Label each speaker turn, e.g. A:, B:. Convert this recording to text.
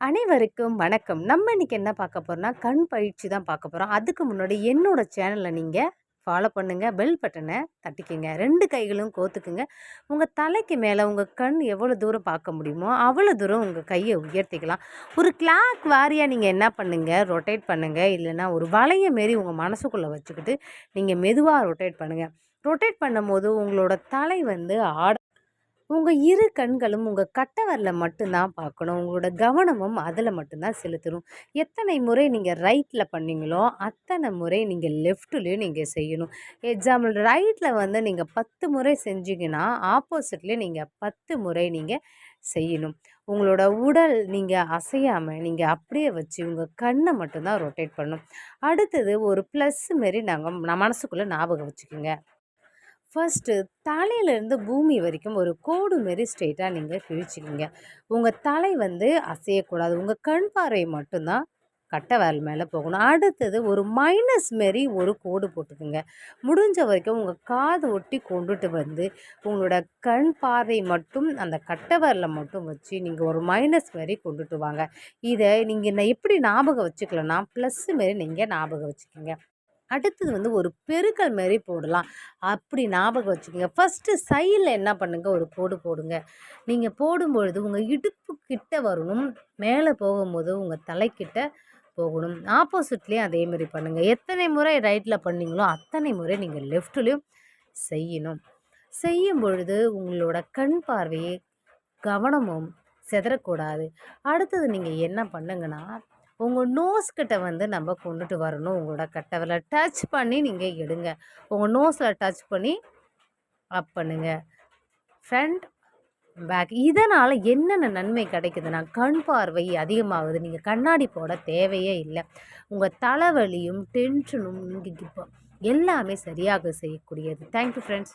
A: அனைவருக்கும் வணக்கம். நம்ம இன்னைக்கு என்ன பார்க்க போறோம்னா, கண் பயிற்சி தான் பார்க்க போறோம். அதுக்கு முன்னாடி என்னோட சேனல நீங்க ஃபாலோ பண்ணுங்க. பெல் பட்டன தட்டிக்கங்க. 2 கைகளும் கோத்துக்குங்க. உங்க தலைக்கு மேல உங்க கண் எவ்வளோ தூரம் பார்க்க முடியுமோ, அவ்வளோ தூரம் உங்க கைய உயர்த்திக்கலாம். ஒரு கிளாக் வாரியா நீங்க என்ன பண்ணுங்க, ரொட்டேட் பண்ணுங்க. இல்லன்னா ஒரு வளைய மாரி உங்க மனசுக்குள்ள வச்சுக்கிட்டு, நீங்க மெதுவா ரொட்டேட் பண்ணுங்க. ரொட்டேட் பண்ணும்போது உங்களோட தலை வந்து உங்க இரு கண்களும் உங்க கட்டை விரல மட்டும் தான் பார்க்கணும். உங்களோட கவனமும் அதில மட்டும் தான் செலுத்தணும். எத்தனை முறை நீங்க ரைட்ல பண்ணீங்களோ, அத்தனை முறை நீங்க லெஃப்ட்லயும் நீங்க செய்யணும். எக்ஸாம்பிள் ரைட்ல வந்து நீங்க 10 முறை செஞ்சீங்கன்னா, ஆப்போசிட்ல நீங்க 10 முறை நீங்க செய்யணும். உங்களோட உடல் நீங்க அசையாம, நீங்க அப்படியே வச்சு உங்க கண்ண மட்டும் தான் ரொட்டேட் பண்ணணும். அடுத்தது ஒரு ப்ளஸ் மாரி மனசுக்குள்ள ஞாபகம் வச்சுக்கோங்க. ஃபர்ஸ்ட்டு தலையிலேருந்து பூமி வரைக்கும் ஒரு கோடு மாரி ஸ்ட்ரெயிட்டா நீங்க கிழிச்சிக்கிங்க. உங்க தலை வந்து அசையக்கூடாது. உங்க கண் பார்வை மட்டும் தான் கட்டை விரல் மேல போகணும். அடுத்தது ஒரு மைனஸ் மாரி ஒரு கோடு போட்டுக்குங்க. முடிஞ்ச வரைக்கும் உங்க காது ஒட்டி கொண்டுட்டு வந்து, உங்களோட கண் பார்வை மட்டும் அந்த கட்டை விரல மட்டும் வச்சு, நீங்க ஒரு மைனஸ் மாரி கொண்டுட்டு வாங்க. இத நீங்க எப்படி ஞாபகம் வச்சுக்கலாம்னா, ப்ளஸ் மாரி நீங்க ஞாபகம் வச்சுக்கங்க. அடுத்தது வந்து ஒரு பெருக்கல் மாரி போடலாம். அப்படி ஞாபகம் வச்சுக்கங்க. ஃபர்ஸ்ட்டு சைட்ல என்ன பண்ணுங்க, ஒரு கோடு போடுங்க. நீங்க போடும்பொழுது உங்க இடுப்பு கிட்ட வரணும். மேலே போகும்போது உங்க தலைக்கிட்ட போகணும். ஆப்போசிட்லேயும் அதே மாரி பண்ணுங்க. எத்தனை முறை ரைட்ல பண்ணீங்களோ, அத்தனை முறை நீங்க லெஃப்ட்லயும் செய்யணும். செய்யும் பொழுது உங்களோட கண் பார்வையை கவனமும் சிதறக்கூடாது. அடுத்தது நீங்க என்ன பண்ணுங்கன்னா, உங்க நோஸ் கிட்ட வந்து நம்ம கொண்டுட்டு வரணும். உங்களோட கட்ட விரல டச் பண்ணி நீங்க எடுங்க. உங்க நோஸ்ல டச் பண்ணி அப் பண்ணுங்க. Front, back. இதனால என்னென்ன நன்மை கிடைக்குதுன்னா, கண் பார்வை அதிகமாகுது. நீங்க கண்ணாடி போட தேவையே இல்ல. உங்க தலைவலியும், டென்ஷனும் நீங்க இப்போ எல்லாமே சரியாக செய்யக்கூடியது. Thank you friends.